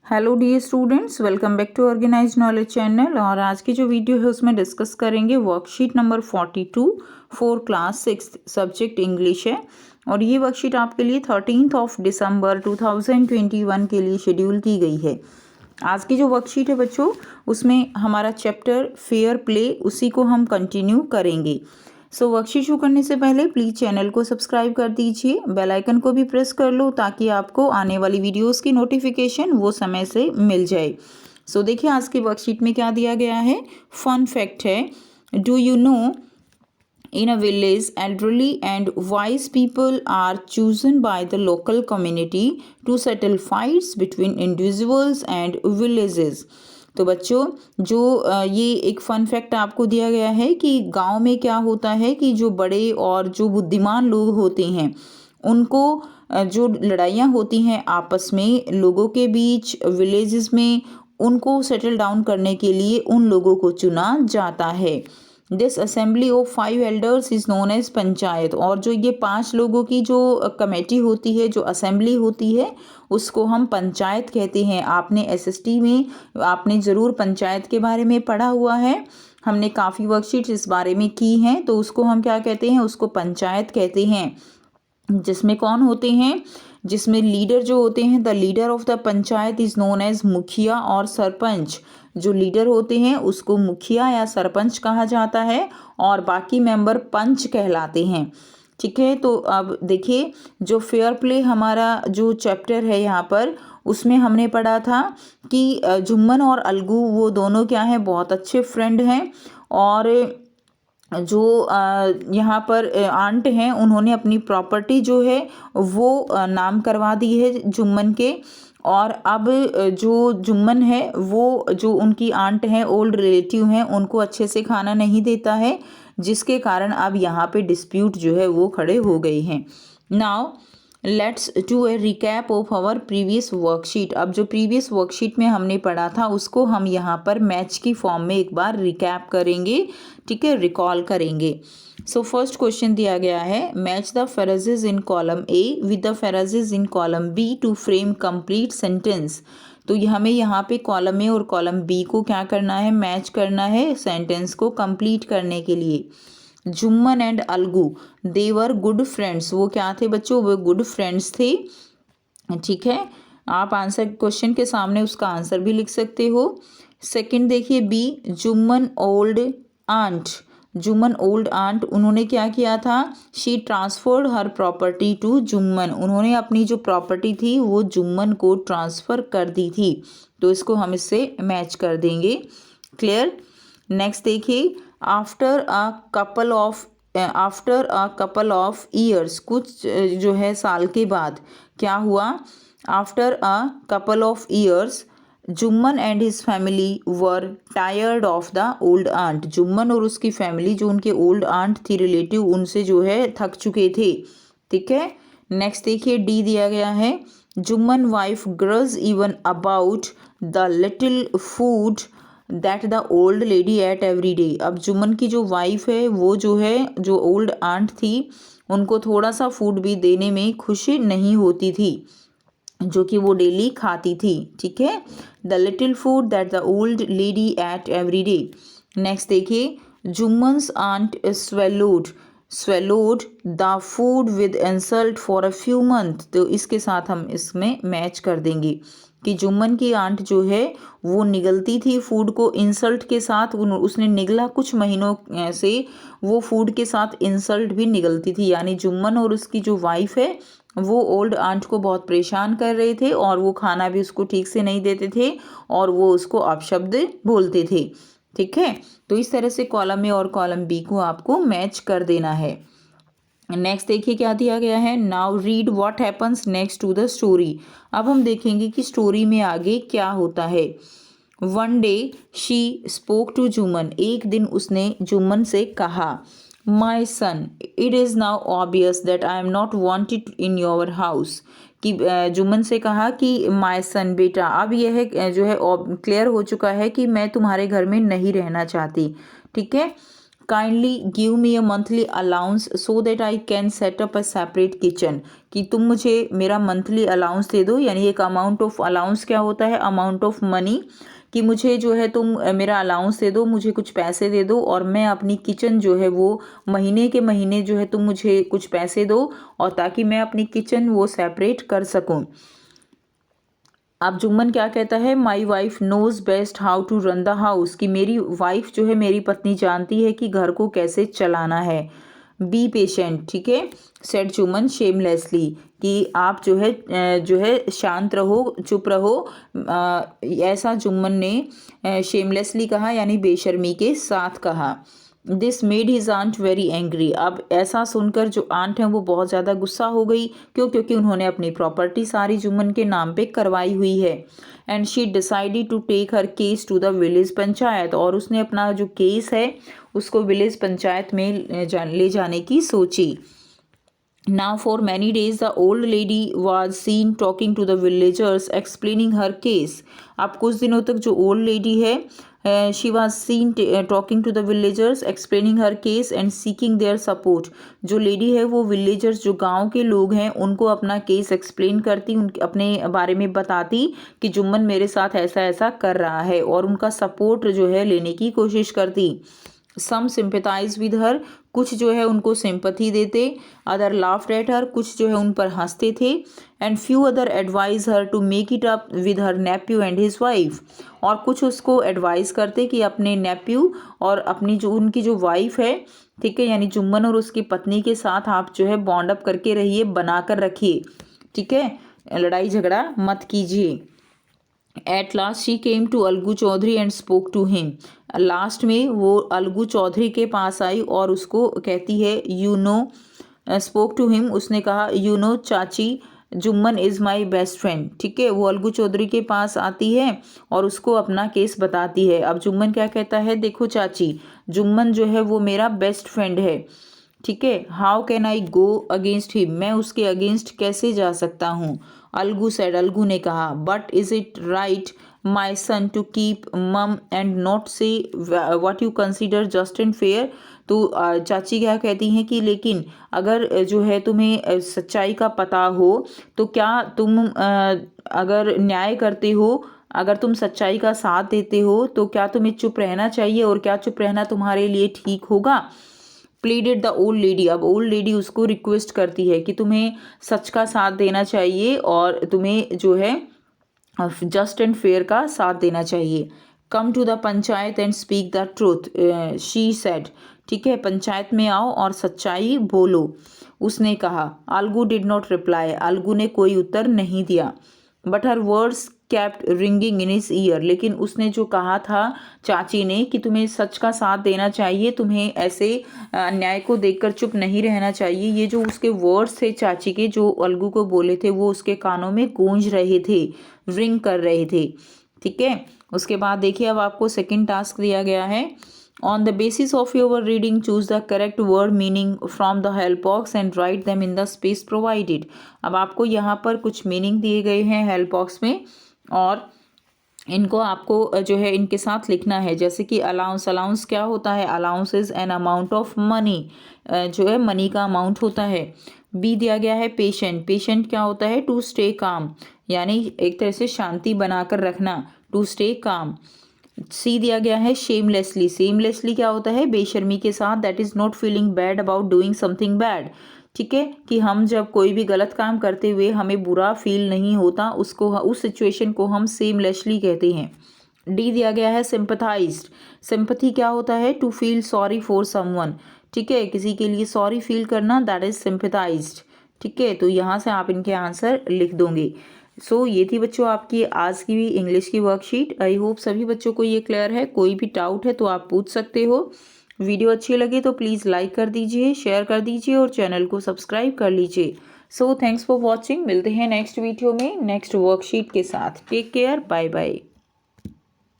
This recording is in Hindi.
Hello dear students, welcome back to organise knowledge channel. और आज की जो वीडियो है उसमें डिस्कस करेंगे worksheet number 42 for class 6 subject English है। और ये वर्कशीट आपके लिए 13 दिसंबर 2021 के लिए शेड्यूल की गई है। आज की जो वर्कशीट है बच्चों, उसमें हमारा चैप्टर फेयर प्ले उसी को हम कंटिन्यू करेंगे। वर्कशीट शुरू करने से पहले प्लीज़ चैनल को सब्सक्राइब कर दीजिए, बेल आइकन को भी प्रेस कर लो ताकि आपको आने वाली वीडियोस की नोटिफिकेशन वो समय से मिल जाए। देखिए आज की वर्कशीट में क्या दिया गया है। फन फैक्ट है, do you know in a village, elderly and wise people are chosen by the local community to settle fights between individuals and villages। तो बच्चों जो ये एक फन फैक्ट आपको दिया गया है कि गांव में क्या होता है कि जो बड़े और जो बुद्धिमान लोग होते हैं उनको जो लड़ाइयाँ होती हैं आपस में लोगों के बीच विलेजेस में, उनको सेटल डाउन करने के लिए उन लोगों को चुना जाता है। This assembly of 5 elders is known as panchayat. और जो ये 5 लोगों की जो कमेटी होती है, जो असेंबली होती है, उसको हम पंचायत कहते हैं। आपने एसएसटी में आपने ज़रूर पंचायत के बारे में पढ़ा हुआ है, हमने काफ़ी वर्कशीट्स इस बारे में की हैं। तो उसको हम क्या कहते हैं, उसको पंचायत कहते हैं। जिसमें कौन होते हैं, जिसमें लीडर जो होते हैं, the leader of the panchayat is known as mukhiya और सरपंच। जो लीडर होते हैं उसको मुखिया या सरपंच कहा जाता है और बाकी मेंबर पंच कहलाते हैं। ठीक है, तो अब देखिए जो फेयर प्ले हमारा जो चैप्टर है यहाँ पर, उसमें हमने पढ़ा था कि जुम्मन और अलगू वो दोनों क्या हैं, बहुत अच्छे फ्रेंड हैं। और जो यहाँ पर आंट हैं, उन्होंने अपनी प्रॉपर्टी जो है वो नाम करवा दी है जुम्मन के। और अब जो जुम्मन है वो जो उनकी आंट है, ओल्ड रिलेटिव हैं, उनको अच्छे से खाना नहीं देता है, जिसके कारण अब यहाँ पे डिस्प्यूट जो है वो खड़े हो गए हैं। Now let's do a recap of our previous worksheet. अब जो प्रीवियस वर्कशीट में हमने पढ़ा था उसको हम यहाँ पर मैच की फॉर्म में एक बार रिकैप करेंगे। ठीक है, रिकॉल करेंगे। फर्स्ट क्वेश्चन दिया गया है, match the phrases in column A with the phrases in column B to frame complete sentence. तो हमें यहाँ पे कॉलम ए और कॉलम बी को क्या करना है, मैच करना है सेंटेंस को कंप्लीट करने के लिए। Jumman and Algu were good friends. वो क्या थे बच्चों, वो गुड फ्रेंड्स थे। ठीक है, आप आंसर क्वेश्चन के सामने उसका आंसर भी लिख सकते हो। सेकंड देखिए B, Jumman old aunt. Jumman old aunt, उन्होंने क्या किया था, she transferred her property to Jumman. उन्होंने अपनी जो प्रॉपर्टी थी वो जुम्मन को ट्रांसफ़र कर दी थी। तो इसको हम इससे मैच कर देंगे। क्लियर। नेक्स्ट देखिए, after a couple of years, कुछ जो है साल के बाद क्या हुआ, after a couple of years Jumman and his family were tired of the old aunt. Jumman और उसकी फैमिली, जो उनके ओल्ड आंट थी रिलेटिव, उनसे जो है थक चुके थे। ठीक है, नेक्स्ट देखिए डी दिया गया है, Jumman wife grudge even about the little food that the old lady ate every day. अब जुम्मन की जो वाइफ है वो जो है, जो ओल्ड आंट थी, उनको थोड़ा सा फूड भी देने में खुशी नहीं होती थी जो कि वो डेली खाती थी। ठीक है, the little food that the old lady ate every day. Next देखिए, Jumman's aunt swallowed the food with insult for a few month. तो इसके साथ हम इसमें मैच कर देंगे कि जुम्मन की आंट जो है वो निगलती थी फूड को इंसल्ट के साथ। उसने निगला कुछ महीनों से, वो फूड के साथ इंसल्ट भी निगलती थी। यानी जुम्मन और उसकी जो वाइफ है वो ओल्ड आंट को बहुत परेशान कर रहे थे और वो खाना भी उसको ठीक से नहीं देते थे और वो उसको अपशब्द बोलते थे। ठीक है, तो इस तरह से कॉलम ए और कॉलम बी को आपको मैच कर देना है। नेक्स्ट देखिए क्या दिया गया है, now read what happens next to the story. अब हम देखेंगे कि स्टोरी में आगे क्या होता है। One day she spoke to Jumman. एक दिन उसने जुम्मन से कहा, my son it is now obvious that I am not wanted in your house. कि जुम्मन से कहा कि माई सन, बेटा, अब यह जो है क्लियर हो चुका है कि मैं तुम्हारे घर में नहीं रहना चाहती। ठीक है, kindly give me a monthly allowance so that I can set up a separate kitchen, कि तुम मुझे मेरा मंथली अलाउंस दे दो, यानी एक अमाउंट ऑफ अलाउंस क्या होता है, अमाउंट ऑफ मनी, कि मुझे जो है तुम मेरा अलाउंस दे दो, मुझे कुछ पैसे दे दो और मैं अपनी किचन जो है वो महीने के महीने जो है तुम मुझे कुछ पैसे दो और ताकि मैं अपनी किचन वो सेपरेट कर सकूं। अब जुम्मन क्या कहता है, my wife knows best how to run the house, कि मेरी वाइफ जो है मेरी पत्नी जानती है कि घर को कैसे चलाना है। बी पेशेंट, ठीक है, सेड जुम्मन शेमलेसली, कि आप जो है शांत रहो, चुप रहो, ऐसा जुम्मन ने शेमलेसली कहा, यानी बेशर्मी के साथ कहा। This made his aunt very angry, अब ऐसा सुनकर जो आंट हैं वो बहुत ज़्यादा गुस्सा हो गई, क्योंकि उन्होंने अपनी प्रॉपर्टी सारी जुम्मन के नाम पे करवाई हुई है। And she decided to take her case to the village panchayat, और उसने अपना जो केस है उसको विलेज पंचायत में ले जाने की सोची। Now for many days the old lady was seen talking to the villagers explaining her case. अब कुछ दिनों तक जो old lady है she was seen talking to the villagers explaining her case and seeking their support. जो lady है वो villagers जो गांव के लोग हैं उनको अपना केस explain करती, उनके अपने बारे में बताती कि जुम्मन मेरे साथ ऐसा ऐसा कर रहा है और उनका सपोर्ट जो है लेने की कोशिश करती। सम सिंपैथाइज विद हर, कुछ जो है उनको सिंपैथी देते, अदर लाफ्ड एट हर, कुछ जो है उन पर हंसते थे, and few other advise her to make it up with her nephew and his wife, और कुछ उसको एडवाइस करते कि अपने नेप्यू और अपनी जो उनकी जो वाइफ है, ठीक है, यानी जुम्मन और उसकी पत्नी के साथ आप जो है बॉन्ड अप करके रहिए, बना कर रखिए, ठीक है, लड़ाई झगड़ा मत कीजिए। At last she came to Algu Chaudhary and spoke to him, last में वो अलगू चौधरी के पास आई और उसको कहती है you know, spoke to him, उसने कहा you know chachi Jumman is my best friend, ठीक है, वो अलगू चौधरी के पास आती है और उसको अपना केस बताती है। अब जुम्मन क्या कहता है, देखो चाची, जुम्मन जो है वो मेरा बेस्ट फ्रेंड है, ठीक है, how can I go against him, मैं उसके अगेंस्ट कैसे जा सकता हूँ। अलगू सेड, अलगू ने कहा, but is it right my son to keep mum and not say what you consider just and fair. तो चाची क्या कहती हैं कि लेकिन अगर जो है तुम्हें सच्चाई का पता हो तो क्या तुम अगर न्याय करते हो, अगर तुम सच्चाई का साथ देते हो तो क्या तुम्हें चुप रहना चाहिए और क्या चुप रहना तुम्हारे लिए ठीक होगा। प्लीडेड द ओल्ड लेडी, अब ओल्ड लेडी उसको रिक्वेस्ट करती है कि तुम्हें सच का साथ देना चाहिए और तुम्हें जो है जस्ट एंड फेयर का साथ देना चाहिए। Come to the panchayat and speak the truth, she said, ठीक है, पंचायत में आओ और सच्चाई बोलो, उसने कहा। Algu did not reply, Algu ने कोई उत्तर नहीं दिया, but her words kept ringing in his year, लेकिन उसने जो कहा था चाची ने कि तुम्हें सच का साथ देना चाहिए, तुम्हें ऐसे अन्याय को देखकर चुप नहीं रहना चाहिए, ये जो उसके वर्ड्स थे चाची के जो अलगू को बोले थे वो उसके कानों में गूंज रहे थे, रिंग कर रहे थे, ठीक है। उसके बाद देखिए अब आपको सेकंड टास्क दिया गया है। On the basis of your reading, choose the correct word meaning from the help box and write them in the space provided. अब आपको यहाँ पर कुछ मीनिंग दिए गए हैं हेल्प बॉक्स में और इनको आपको जो है इनके साथ लिखना है। जैसे कि अलाउंस, अलाउंस क्या होता है, allowance is an amount of money, जो है मनी का अमाउंट होता है। बी दिया गया है पेशेंट, पेशेंट क्या होता है, टू स्टे काम, यानी एक तरह से शांति बनाकर रखना, टू स्टे काम। सी दिया गया है शेमलेसली, शेमलेसली क्या होता है, बेशर्मी के साथ, that is not feeling bad about doing something bad, ठीक है, कि हम जब कोई भी गलत काम करते हुए हमें बुरा फील नहीं होता, उसको उस सिचुएशन को हम शेमलेसली कहते हैं। डी दिया गया है सिंपथाइज्ड, सिंपथी क्या होता है, to feel sorry for someone, ठीक है, किसी के लिए सॉरी फील करना, दैट इज सिंपथाइज्ड, ठीक है। तो यहाँ से आप इनके आंसर लिख दोगे। सो ये थी बच्चों आपकी आज की भी इंग्लिश की वर्कशीट। आई होप सभी बच्चों को ये क्लियर है। कोई भी डाउट है तो आप पूछ सकते हो। वीडियो अच्छी लगे तो प्लीज़ लाइक कर दीजिए, शेयर कर दीजिए और चैनल को सब्सक्राइब कर लीजिए। सो थैंक्स फॉर वॉचिंग, मिलते हैं नेक्स्ट वीडियो में नेक्स्ट वर्कशीट के साथ। Take care, bye bye.